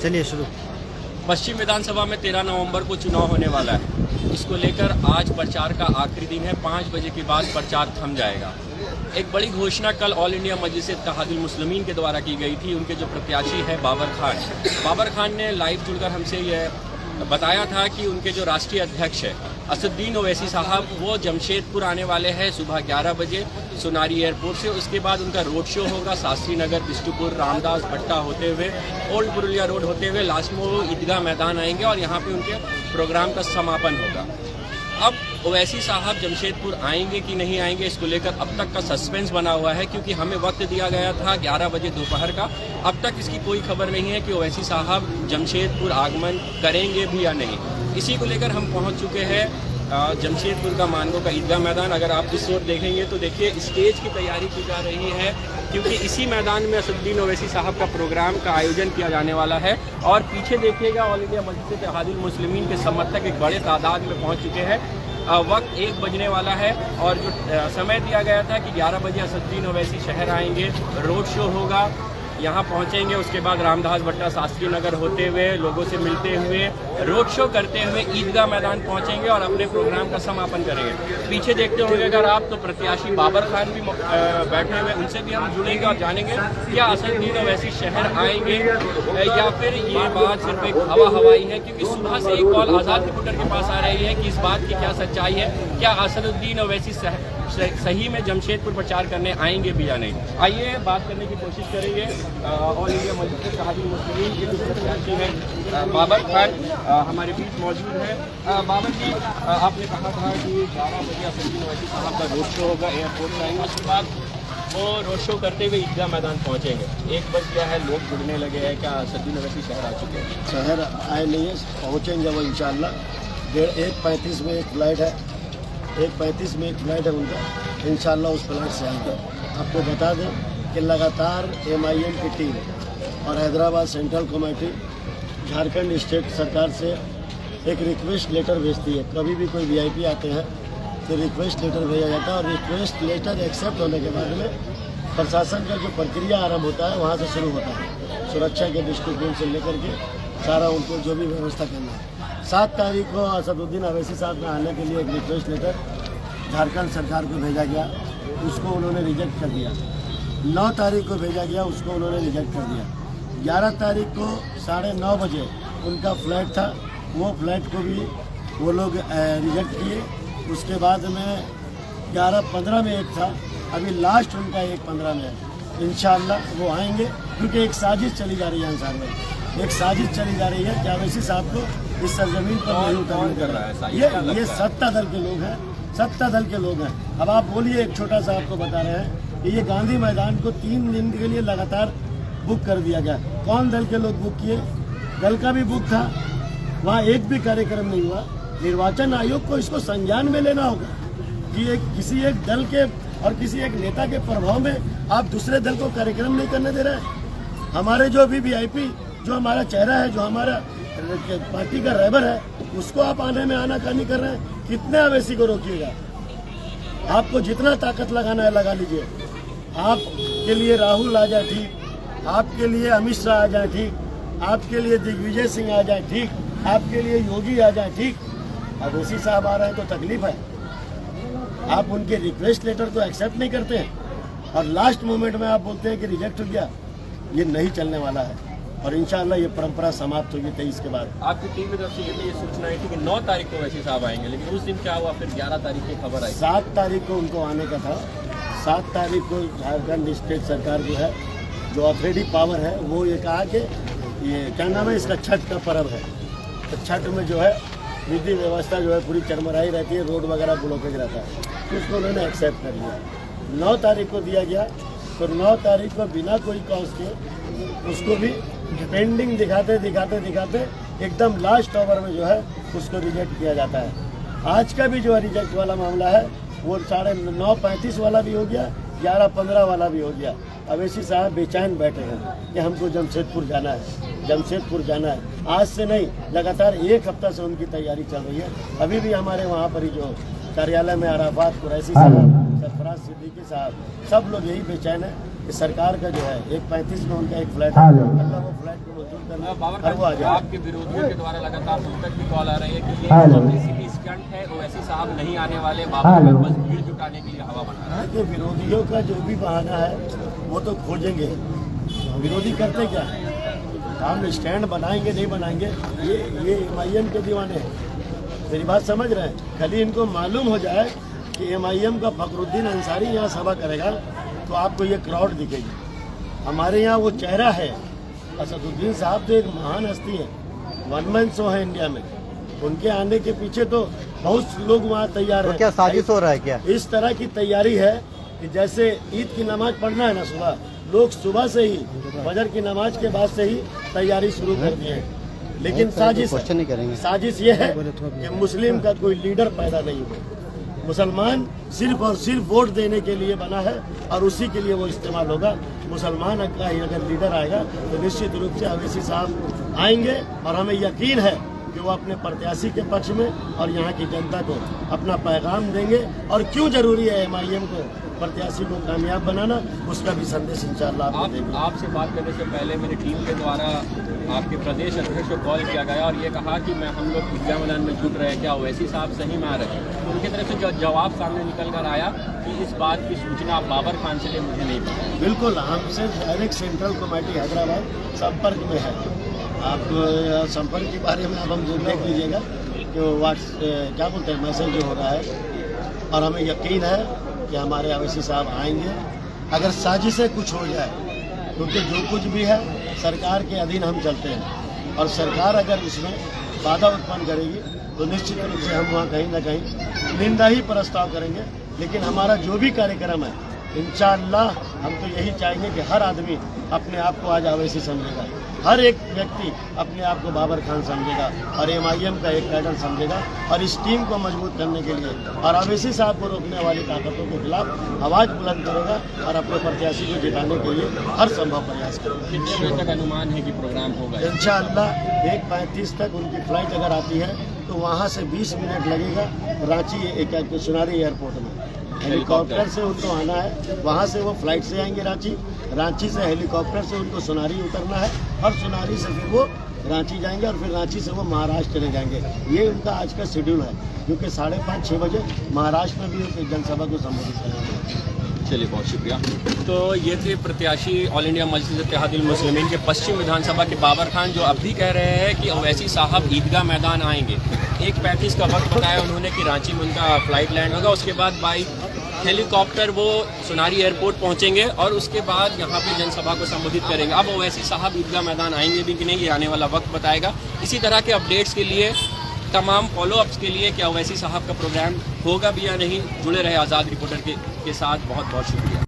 चलिए शुरू। पश्चिम विधानसभा में 13 नवंबर को चुनाव होने वाला है। इसको लेकर आज प्रचार का आखिरी दिन है। 5 बजे के बाद प्रचार थम जाएगा। एक बड़ी घोषणा कल ऑल इंडिया मजलिस इत्तेहादुल मुस्लिमीन के द्वारा की गई थी। उनके जो प्रत्याशी है बाबर खान ने लाइव जुड़कर हमसे यह बताया था कि उनके जो राष्ट्रीय अध्यक्ष है असदुद्दीन ओवैसी साहब वो जमशेदपुर आने वाले हैं सुबह 11 बजे सोनारी एयरपोर्ट से। उसके बाद उनका रोड शो होगा शास्त्री नगर, बिष्टुपुर, रामदास भट्टा होते हुए ओल्ड पुरुलिया रोड होते हुए लास्ट में वो ईदगाह मैदान आएंगे और यहाँ पे उनके प्रोग्राम का समापन होगा। अब ओवैसी साहब जमशेदपुर आएंगे कि नहीं आएंगे इसको लेकर अब तक का सस्पेंस बना हुआ है, क्योंकि हमें वक्त दिया गया था 11 बजे दोपहर का। अब तक इसकी कोई खबर नहीं है कि ओवैसी साहब जमशेदपुर आगमन करेंगे भी या नहीं। इसी को लेकर हम पहुंच चुके हैं जमशेदपुर का मानगो का ईदगाह मैदान। अगर आप इस ओर देखेंगे तो देखिए स्टेज की तैयारी की जा रही है, क्योंकि इसी मैदान में असदुद्दीन ओवैसी साहब का प्रोग्राम का आयोजन किया जाने वाला है। और पीछे देखिएगा ऑल इंडिया मजलिस इत्तेहादुल मुस्लिमीन के समर्थक एक बड़े तादाद में पहुंच चुके हैं। वक्त 1 बजने वाला है और जो समय दिया गया था कि 11 बजे असदुद्दीन ओवैसी शहर आएंगे, रोड शो होगा, यहाँ पहुँचेंगे। उसके बाद रामदास भट्टा शास्त्री नगर होते हुए लोगों से मिलते हुए रोड शो करते हुए ईदगाह मैदान पहुँचेंगे और अपने प्रोग्राम का समापन करेंगे। पीछे देखते होंगे अगर आप तो प्रत्याशी बाबर खान भी बैठे हुए, उनसे भी हम जुड़ेंगे और जानेंगे क्या असदुद्दीन ओवैसी शहर आएंगे या फिर ये बात सिर्फ एक हवाई है। क्योंकि सुबह से एक कॉल आज़ाद रिपोर्टर के पास आ रही है कि इस बात की क्या सच्चाई है, क्या असदुद्दीन ओवैसी सही में जमशेदपुर प्रचार करने आएंगे भी या नहीं। आइए बात करने की कोशिश करेंगे ऑल इंडिया मजलिस इत्तेहादुल मुस्लिमीन के जो प्रत्याशी हैं बाबर खान हमारे बीच मौजूद है। बाबर जी, आपने कहा था कि 11 बजे असदुद्दीन ओवैसी साहब का रोड शो होगा, एयरपोर्ट आएंगे, उसके बाद वो रोड शो करते हुए ईदगाह मैदान पहुँचेंगे। 1 बज गया है, लोग जुड़ने लगे हैं, क्या असदुद्दीन ओवैसी शहर आ चुके हैं? शहर आए नहीं है, पहुँचेंगे वो इंशाल्लाह। 1:35 में एक फ़्लाइट है, 1:35 में एक फ़्लाइट है उनका, इंशाल्लाह उस फ्लाइट से आएंगे। आपको बता दें कि लगातार MIM की टीम और Hyderabad central committee Jharkhand state सरकार से एक रिक्वेस्ट लेटर भेजती है। कभी भी कोई VIP आते हैं तो रिक्वेस्ट लेटर भेजा जाता है और रिक्वेस्ट लेटर एक्सेप्ट होने के बाद में प्रशासन का जो प्रक्रिया आरंभ होता है वहाँ से शुरू होता है। सुरक्षा के दृष्टिकोण से लेकर के सारा उनको जो भी व्यवस्था करना है। 7 तारीख को असदुद्दीन ओवैसी साहब में आने के लिए एक रिक्वेस्ट लेटर झारखंड सरकार को भेजा गया, उसको उन्होंने रिजेक्ट कर दिया। 9 तारीख को भेजा गया, उसको उन्होंने रिजेक्ट कर दिया। 11 तारीख को 9:30 बजे उनका फ्लाइट था, वो फ्लाइट को भी वो लोग रिजेक्ट किए। उसके बाद में 11:15 में एक था, अभी लास्ट उनका 1:15 में है। इंशाअल्लाह वो आएंगे, क्योंकि एक साजिश चली जा रही है अंसार में, एक साजिश चली जा रही है कि ओवैसी साहब को इस सरजमीन पर नहीं उतारने कर रहा है। ये सत्ता दल के लोग हैं, सत्ता दल के लोग हैं। अब आप बोलिए, एक छोटा सा आपको बता रहे हैं कि ये गांधी मैदान को 3 दिन के लिए लगातार बुक कर दिया गया। कौन दल के लोग बुक किए? दल का भी बुक था, वहाँ एक भी कार्यक्रम नहीं हुआ। निर्वाचन आयोग को इसको संज्ञान में लेना होगा कि किसी एक दल के और किसी एक नेता के प्रभाव में आप दूसरे दल को कार्यक्रम नहीं करने दे रहे हैं। हमारे जो भी VIP, जो हमारा चेहरा है, जो हमारा पार्टी का रहबर है, उसको आप आने में आनाकानी कर रहे हैं। कितने ओवैसी को रोकिएगा? आपको जितना ताकत लगाना है लगा लीजिए। आपके लिए राहुल आ जाए ठीक, आपके लिए अमित शाह आ जाए ठीक, आपके लिए दिग्विजय सिंह आ जाए ठीक, आपके लिए योगी आ जाए ठीक। ओवैसी साहब आ रहे हैं तो तकलीफ है। आप उनके रिक्वेस्ट लेटर को एक्सेप्ट नहीं करते हैं और लास्ट मोमेंट में आप बोलते हैं कि रिजेक्ट हो गया। ये नहीं चलने वाला है और इंशाअल्लाह ये परंपरा समाप्त होगी 23 के बाद। आपकी टीम की तरफ से ये सूचना आई थी कि 9 तारीख को ओवैसी साहब आएंगे, लेकिन उस दिन क्या हुआ? फिर 11 तारीख की खबर आई। 7 तारीख को उनको आने का था। 7 तारीख को झारखंड स्टेट सरकार जो है, जो ऑथोरिटी पावर है, वो ये कहा कि ये क्या नाम है इसका, छठ का पर्व है, तो छठ में जो है विधि व्यवस्था जो है पूरी चरमराई रहती है, रोड वगैरह ब्लॉकेज रहता है, तो उसको उन्होंने एक्सेप्ट कर लिया। 9 तारीख को दिया गया, तो 9 तारीख को बिना कोई कॉज के उसको भी पेंडिंग दिखाते दिखाते दिखाते एकदम लास्ट आवर में जो है उसको रिजेक्ट किया जाता है। आज का भी जो है रिजेक्ट वाला मामला है वो 9:35 वाला भी हो गया, 11:15 वाला भी हो गया। ओवैसी साहब बेचैन बैठे हैं कि हमको जमशेदपुर जाना है, जमशेदपुर जाना है। आज से नहीं, लगातार 1 हफ्ता से उनकी तैयारी चल रही है। अभी भी हमारे वहाँ पर ही जो कार्यालय में अराफात कुरैशी साहब सरफराज सिद्दीकी साहब, सब लोग यही बेचैन है कि सरकार का जो है 135 में उनका एक फ्लैट है, अल्लाह वो फ्लैट को मंजूर करना और वो आ जाए। आपके विरोधियों के द्वारा लगातार उन तक भी कॉल आ रही है कि ये पब्लिसिटी स्टंट है, ओवैसी साहब नहीं आने वाले, बाबर खान बस भीड़ जुटाने के लिए हवा बना रहे हैं। कि विरोधियों का जो भी बहाना है वो तो खोजेंगे। विरोधी करते क्या है, हम स्टैंड बनाएंगे नहीं बनाएंगे, ये MIM के दीवाने हैं। मेरी बात समझ रहे हैं। खाली इनको मालूम हो जाए कि MIM का फखरुद्दीन अंसारी यहाँ सभा करेगा तो आपको ये क्राउड दिखेगी। हमारे यहाँ वो चेहरा है, असदुद्दीन साहब तो एक महान हस्ती है, वन मैन शो है इंडिया में। उनके आने के पीछे तो बहुत लोग वहाँ तैयार हैं। क्या साजिश हो रहा है क्या? इस तरह की तैयारी है कि जैसे ईद की नमाज पढ़ना है ना सुबह, लोग सुबह से ही फजर की नमाज के बाद से ही तैयारी शुरू कर दिए हैं। लेकिन साजिश ये है कि मुस्लिम का कोई लीडर पैदा नहीं हो। मुसलमान सिर्फ और सिर्फ वोट देने के लिए बना है और उसी के लिए वो इस्तेमाल होगा। मुसलमान का ही अगर लीडर आएगा तो निश्चित रूप से अवैसी साहब आएंगे और हमें यकीन है कि वो अपने प्रत्याशी के पक्ष में और यहाँ की जनता को अपना पैगाम देंगे। और क्यों जरूरी है MIM को प्रत्याशी को कामयाब बनाना, उसका भी संदेश इंशाअल्लाह आपको देंगे। आपसे बात करने से पहले मेरी टीम के द्वारा आपके प्रदेश अध्यक्ष को कॉल किया गया और ये कहा कि हम लोग ईदगाह मैदान में जुट रहे हैं, क्या ओवैसी साहब सही में आ रहे हैं? तो उनकी तरफ से जवाब सामने निकल कर आया कि इस बात की सूचना आप बाबर खान से लिए मुझे नहीं पता। बिल्कुल, हमसे डायरेक्ट सेंट्रल कमेटी हैदराबाद संपर्क में है। आप संपर्क के बारे में अब हम देख लीजिएगा कि क्या बोलते हैं मैसेज जो हो रहा है, और हमें यकीन है कि हमारे अवैसी साहब आएंगे। अगर साजिशें कुछ हो जाए, क्योंकि जो कुछ भी है सरकार के अधीन हम चलते हैं, और सरकार अगर उसमें बाधा उत्पन्न करेगी तो निश्चित रूप से हम वहाँ कहीं ना कहीं निंदा ही प्रस्ताव करेंगे। लेकिन हमारा जो भी कार्यक्रम है इंशाअल्लाह हम तो यही चाहेंगे कि हर आदमी अपने आप को आज अवैसी समझेगा, हर एक व्यक्ति अपने आप को बाबर खान समझेगा और MIM का एक कैडर समझेगा और इस टीम को मजबूत करने के लिए और अवैसी साहब को रोकने वाली ताकतों के खिलाफ आवाज़ बुलंद करेगा और अपने प्रत्याशी को जिताने के लिए हर संभव प्रयास करेगा। कितने बजे तक अनुमान है कि प्रोग्राम होगा? इंशाअल्लाह 1:35 तक उनकी फ्लाइट अगर आती है तो वहाँ से 20 मिनट लगेगा रांची सुनारी एयरपोर्ट में। हेलीकॉप्टर से उनको आना है, वहाँ से वो फ्लाइट से आएंगे रांची से हेलीकॉप्टर से उनको सुनारी उतरना है और सुनारी से फिर वो रांची जाएंगे और फिर रांची से वो महाराष्ट्र चले जाएंगे। ये उनका आज का शेड्यूल है, क्योंकि 5:30-6 बजे महाराष्ट्र में भी एक जनसभा को संबोधित करेंगे। चलिए, बहुत शुक्रिया। तो ये थे प्रत्याशी ऑल इंडिया मजलिस इत्तेहादुल मुस्लिमीन के पश्चिम विधानसभा के बाबर खान, जो अब भी कह रहे हैं कि ओवैसी साहब ईदगाह मैदान आएंगे। 1:35 का वक्त बताया उन्होंने कि रांची में उनका फ्लाइट लैंड होगा, उसके बाद बाई हेलीकॉप्टर वो सुनारी एयरपोर्ट पहुंचेंगे और उसके बाद यहाँ पे जनसभा को संबोधित करेंगे। अब ओवैसी साहब ईदगाह मैदान आएंगे भी कि नहीं, ये आने वाला वक्त बताएगा। इसी तरह के अपडेट्स के लिए, तमाम फॉलोअप्स के लिए, क्या ओवैसी साहब का प्रोग्राम होगा भी या नहीं, जुड़े रहे आज़ाद रिपोर्टर के साथ। बहुत बहुत शुक्रिया।